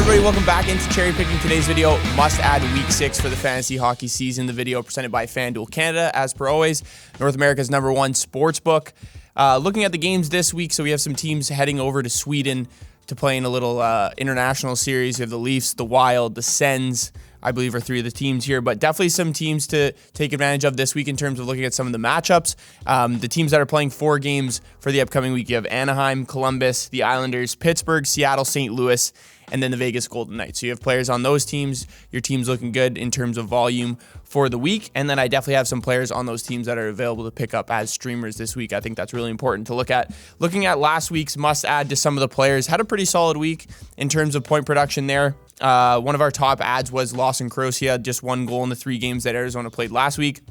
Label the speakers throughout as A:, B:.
A: everybody, welcome back into Cherry Picking. Today's video, must add week 6 for the fantasy hockey season. The video presented by FanDuel Canada, as per always, North America's #1 sports book. Looking at the games this week, so we have some teams heading over to Sweden to play in a little international series. We have the Leafs, the Wild, the Sens, I believe are 3 of the teams here, but definitely some teams to take advantage of this week in terms of looking at some of the matchups. The teams that are playing 4 games for the upcoming week, you have Anaheim, Columbus, the Islanders, Pittsburgh, Seattle, St. Louis, and then the Vegas Golden Knights. So you have players on those teams. Your team's looking good in terms of volume for the week. And then I definitely have some players on those teams that are available to pick up as streamers this week. I think that's really important to look at. Looking at last week's must add to some of the players, had a pretty solid week in terms of point production there. One of our top ads was Lawson Croce, just 1 goal in the 3 games that Arizona played last week.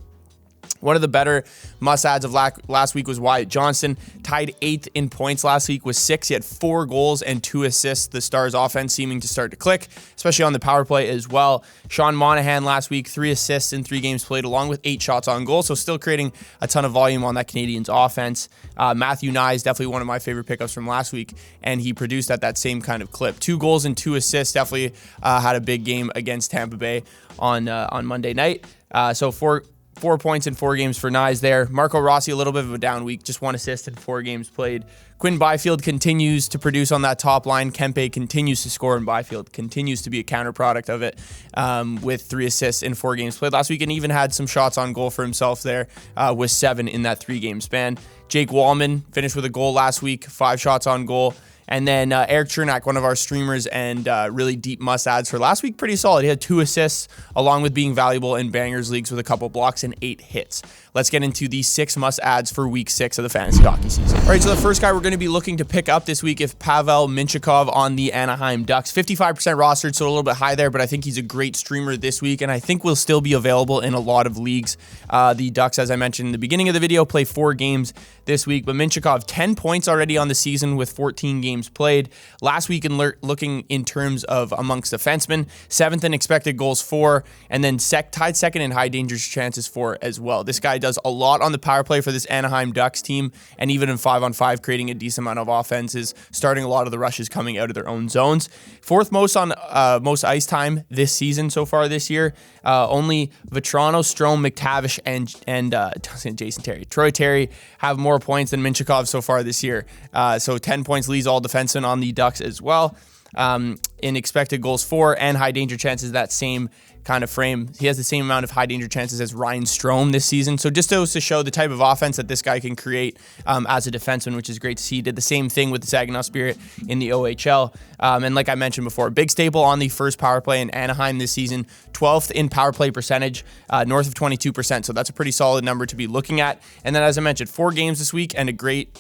A: One of the better must-adds of last week was Wyatt Johnston. Tied 8th in points last week with 6. He had 4 goals and 2 assists. The Stars' offense seeming to start to click, especially on the power play as well. Sean Monahan last week, 3 assists in 3 games played, along with 8 shots on goal, so still creating a ton of volume on that Canadiens' offense. Matthew Nye is definitely one of my favorite pickups from last week, and he produced at that same kind of clip. 2 goals and 2 assists, definitely had a big game against Tampa Bay on Monday night. So 4 points in 4 games for Nyes there. Marco Rossi, a little bit of a down week, just 1 assist in 4 games played. Quinn Byfield continues to produce on that top line. Kempe continues to score, and Byfield continues to be a counter product of it with 3 assists in 4 games played last week, and even had some shots on goal for himself there with 7 in that 3-game span. Jake Wallman finished with a goal last week, 5 shots on goal. And then Eric Chernak, one of our streamers and really deep must-adds for last week, pretty solid. He had 2 assists, along with being valuable in bangers leagues with a couple blocks and 8 hits. Let's get into the 6 must-adds for week 6 of the fantasy hockey season. All right, so the first guy we're going to be looking to pick up this week is Pavel Mintyukov on the Anaheim Ducks. 55% rostered, so a little bit high there, but I think he's a great streamer this week, and I think will still be available in a lot of leagues. The Ducks, as I mentioned in the beginning of the video, play 4 games this week, but Mintyukov, 10 points already on the season with 14 games played. Last week, looking in terms of amongst defensemen, 7th in expected goals for, and then tied 2nd in high danger chances for as well. This guy does a lot on the power play for this Anaheim Ducks team, and even in 5-on-5, creating a decent amount of offenses, starting a lot of the rushes coming out of their own zones. 4th most on most ice time this season so far this year. Only Vetrano, Strome, McTavish, and Jason Terry. Troy Terry have more points than Mintyukov so far this year. So 10 points leads all defensemen on the Ducks as well. In expected goals for and high danger chances, that same kind of frame. He has the same amount of high danger chances as Ryan Strome this season. So just goes to show the type of offense that this guy can create as a defenseman, which is great to see. He did the same thing with the Saginaw Spirit in the OHL. And like I mentioned before, big staple on the first power play in Anaheim this season, 12th in power play percentage, north of 22%. So that's a pretty solid number to be looking at. And then, as I mentioned, 4 games this week and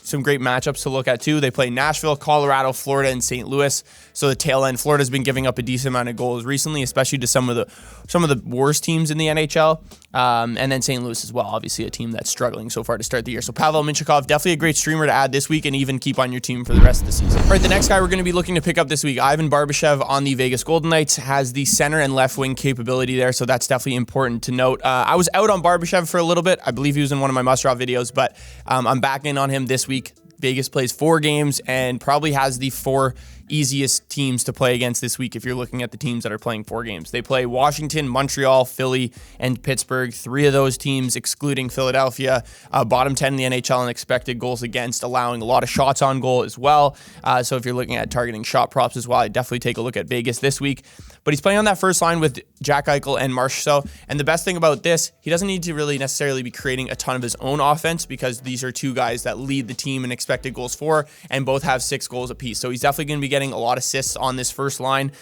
A: some great matchups to look at too. They play Nashville, Colorado, Florida, and St. Louis. So the tail end, Florida's been giving up a decent amount of goals recently, especially to some of the worst teams in the NHL. And then St. Louis as well, obviously a team that's struggling so far to start the year. So Pavel Mintyukov, definitely a great streamer to add this week and even keep on your team for the rest of the season. All right, the next guy we're going to be looking to pick up this week, Ivan Barbashev on the Vegas Golden Knights, has the center and left wing capability there, so that's definitely important to note. I was out on Barbashev for a little bit. I believe he was in one of my must-draw videos, but I'm back in on him this week. Vegas plays 4 games and probably has the 4 easiest teams to play against this week if you're looking at the teams that are playing 4 games. They play Washington, Montreal, Philly, and Pittsburgh. 3 of those teams, excluding Philadelphia, bottom 10 in the NHL in expected goals against, allowing a lot of shots on goal as well. So if you're looking at targeting shot props as well, I'd definitely take a look at Vegas this week. But he's playing on that first line with Jack Eichel and Marchessault. And the best thing about this, he doesn't need to really necessarily be creating a ton of his own offense, because these are 2 guys that lead the team in expected goals for and both have 6 goals apiece. So he's definitely going to be getting a lot of assists on this first line.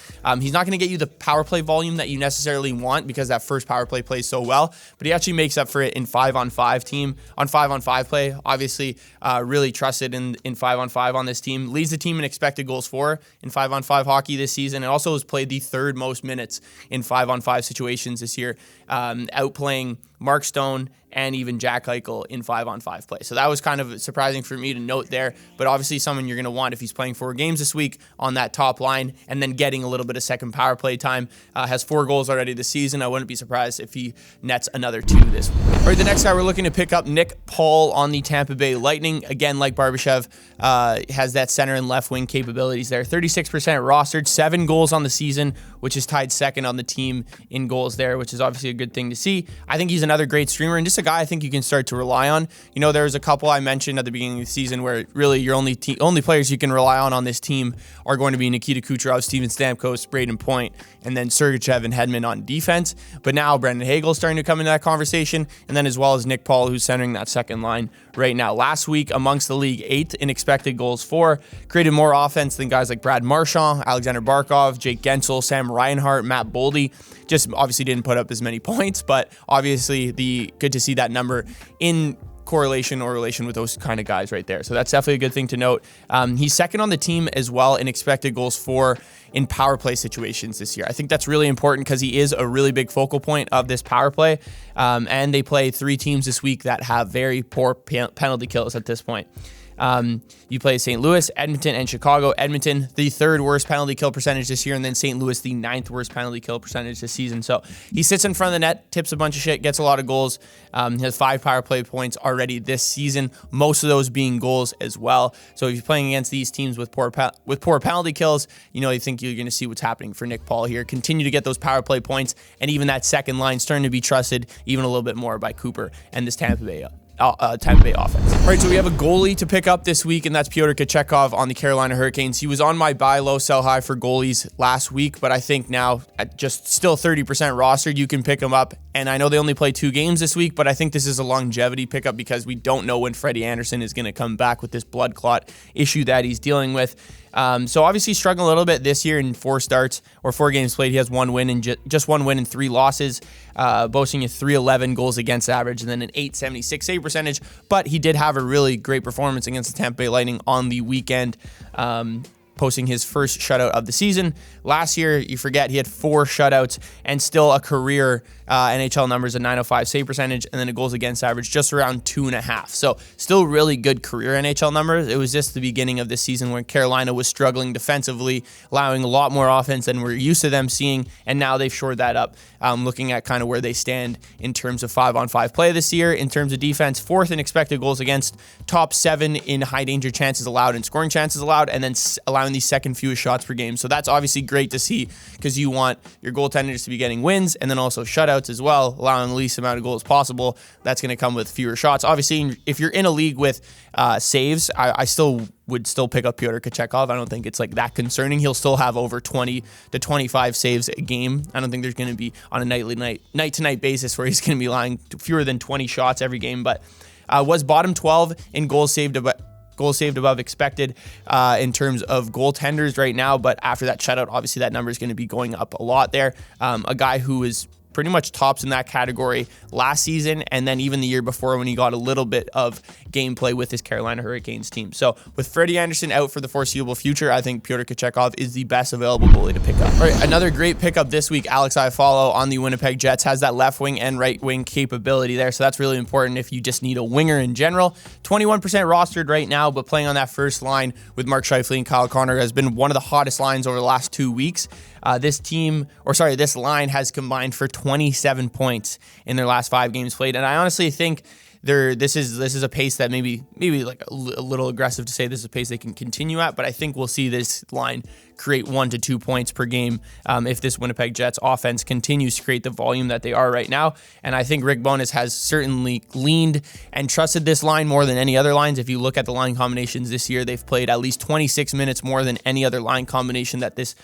A: He's not going to get you the power play volume that you necessarily want, because that first power play plays so well, but he actually makes up for it in 5-on-5 play. Obviously, really trusted in 5-on-5 on this team. Leads the team in expected goals for in 5-on-5 hockey this season, and also has played the 3rd most minutes in 5-on-5 situations this year, outplaying Mark Stone, and even Jack Eichel in 5-on-5 play. So that was kind of surprising for me to note there, but obviously someone you're going to want if he's playing 4 games this week on that top line and then getting a little bit of second power play time. Has 4 goals already this season. I wouldn't be surprised if he nets another 2 this week. All right, the next guy we're looking to pick up, Nick Paul on the Tampa Bay Lightning. Again, like Barbashev, has that center and left wing capabilities there. 36% rostered, 7 goals on the season, which is tied second on the team in goals there, which is obviously a good thing to see. I think he's another great streamer and just a guy I think you can start to rely on. You know, there's a couple I mentioned at the beginning of the season where really your only players you can rely on this team are going to be Nikita Kucherov, Steven Stamkos, Braden Point, and then Sergachev and Hedman on defense. But now Brendan Hagel's starting to come into that conversation, and then as well as Nick Paul, who's centering that second line right now. Last week, amongst the league, 8th in expected goals for, created more offense than guys like Brad Marchand, Alexander Barkov, Jake Gensel, Sam Reinhart, Matt Boldy. Just obviously didn't put up as many points, but obviously good to see that number in correlation or relation with those kind of guys right there. So that's definitely a good thing to note. He's second on the team as well in expected goals for in power play situations this year. I think that's really important because he is a really big focal point of this power play. And they play 3 teams this week that have very poor penalty kills at this point. You play St. Louis, Edmonton, and Chicago. Edmonton, the 3rd worst penalty kill percentage this year, and then St. Louis, the 9th worst penalty kill percentage this season. So he sits in front of the net, tips a bunch of shit, gets a lot of goals. He has 5 power play points already this season, most of those being goals as well. So if you're playing against these teams with poor penalty kills, you think you're going to see what's happening for Nick Paul here. Continue to get those power play points, and even that second line starting to be trusted even a little bit more by Cooper and this Tampa Bay offense. All right, so we have a goalie to pick up this week, and that's Pyotr Kochetkov on the Carolina Hurricanes. He was on my buy low, sell high for goalies last week, but I think now at just still 30% rostered, you can pick him up. And I know they only play 2 games this week, but I think this is a longevity pickup because we don't know when Freddie Anderson is going to come back with this blood clot issue that he's dealing with. So obviously struggling a little bit this year in 4 starts or 4 games played. He has 1 win and just 1 win and 3 losses, boasting a .311 goals against average and then an .876 save percentage. But he did have a really great performance against the Tampa Bay Lightning on the weekend, posting his first shutout of the season. Last year, you forget, he had 4 shutouts and still a career NHL numbers, a .905 save percentage, and then a goals against average just around 2.5. So still really good career NHL numbers. It was just the beginning of this season when Carolina was struggling defensively, allowing a lot more offense than we're used to them seeing, and now they've shored that up. Looking at kind of where they stand in terms of 5-on-5 play this year, in terms of defense, 4th in expected goals against, top 7 in high danger chances allowed and scoring chances allowed, and then allowing the second fewest shots per game. So that's obviously great to see because you want your goaltenders to be getting wins and then also shutouts as well, allowing the least amount of goals possible. That's going to come with fewer shots. Obviously, if you're in a league with saves, I would still pick up Pyotr Kochetkov. I don't think it's like that concerning. He'll still have over 20 to 25 saves a game. I don't think there's going to be on a night-to-night basis where he's going to be allowing fewer than 20 shots every game, but was bottom 12 in goals saved above expected in terms of goaltenders right now. But after that shutout, obviously that number is going to be going up a lot there. A guy who is pretty much tops in that category last season and then even the year before when he got a little bit of gameplay with his Carolina Hurricanes team. So with Freddie Anderson out for the foreseeable future, I think Pyotr Kochetkov is the best available goalie to pick up. All right, another great pickup this week, Alex Iafallo on the Winnipeg Jets, has that left wing and right wing capability there. So that's really important if you just need a winger in general. 21% rostered right now, but playing on that first line with Mark Scheifele and Kyle Connor has been one of the hottest lines over the last 2 weeks. This line has combined for 27 points in their last 5 games played. And I honestly think this is a pace that maybe like a little aggressive to say this is a pace they can continue at, but I think we'll see this line create 1 to 2 points per game if this Winnipeg Jets offense continues to create the volume that they are right now. And I think Rick Bowness has certainly leaned and trusted this line more than any other lines. If you look at the line combinations this year, they've played at least 26 minutes more than any other line combination that this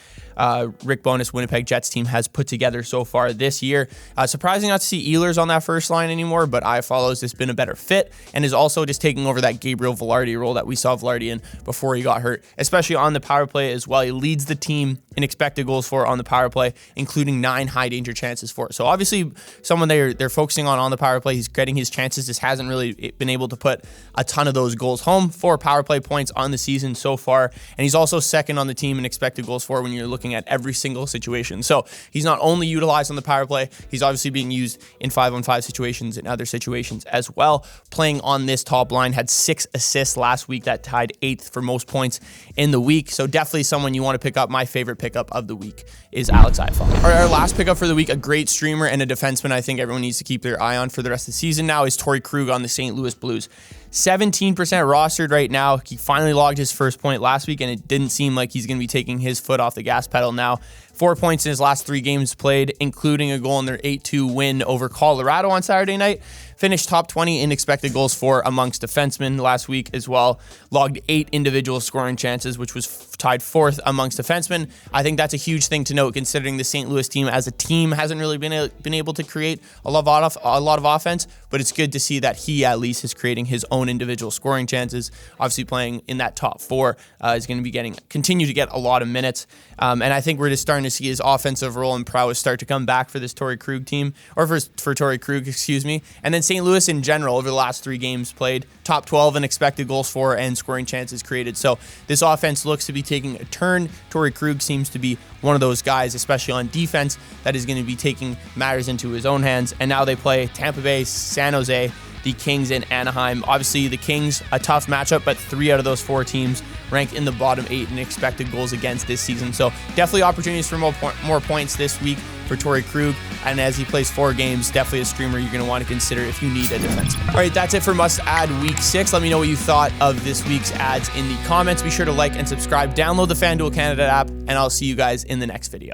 A: Rick Bowness Winnipeg Jets team has put together so far this year. Surprising not to see Ehlers on that first line anymore, but Iafallo's just been a better fit, and is also just taking over that Gabriel Velarde role that we saw Velarde in before he got hurt, especially on the power play as well. He leads the team in expected goals for on the power play, including 9 high danger chances for. So obviously someone they're focusing on the power play. He's getting his chances, just hasn't really been able to put a ton of those goals home. 4 power play points on the season so far, and he's also second on the team in expected goals for when you're looking at every single situation. So he's not only utilized on the power play, he's obviously being used in 5-on-5 situations and other situations as well. Playing on this top line, had 6 assists last week, that tied 8th for most points in the week. So definitely someone you want to pick up. My favorite pickup of the week is Alex Iafallo. Our last pickup for the week, a great streamer and a defenseman I think everyone needs to keep their eye on for the rest of the season now, is Torey Krug on the St. Louis Blues. 17% rostered right now. He finally logged his first point last week, and it didn't seem like he's going to be taking his foot off the gas pedal now. 4 points in his last 3 games played, including a goal in their 8-2 win over Colorado on Saturday night. Finished top 20 in expected goals for amongst defensemen last week as well. Logged 8 individual scoring chances, which was tied 4th amongst defensemen. I think that's a huge thing to note, considering the St. Louis team as a team hasn't really been able to create a lot of offense, but it's good to see that he at least is creating his own individual scoring chances. Obviously playing in that top 4 is going to be continue to get a lot of minutes, and I think we're just starting to see his offensive role and prowess start to come back for this Torey Krug team, or for Torey Krug, excuse me. And then St. Louis in general, over the last 3 games played, top 12 in expected goals for and scoring chances created. So this offense looks to be taking a turn. Torey Krug seems to be one of those guys, especially on defense, that is going to be taking matters into his own hands. And now they play Tampa Bay, San Jose, the Kings, and Anaheim. Obviously, the Kings, a tough matchup, but 3 out of those 4 teams ranked in the bottom 8 in expected goals against this season. So definitely opportunities for more points this week for Torey Krug. And as he plays 4 games, definitely a streamer you're going to want to consider if you need a defenseman. All right, that's it for Must Add Week 6. Let me know what you thought of this week's ads in the comments. Be sure to like and subscribe. Download the FanDuel Canada app, and I'll see you guys in the next video.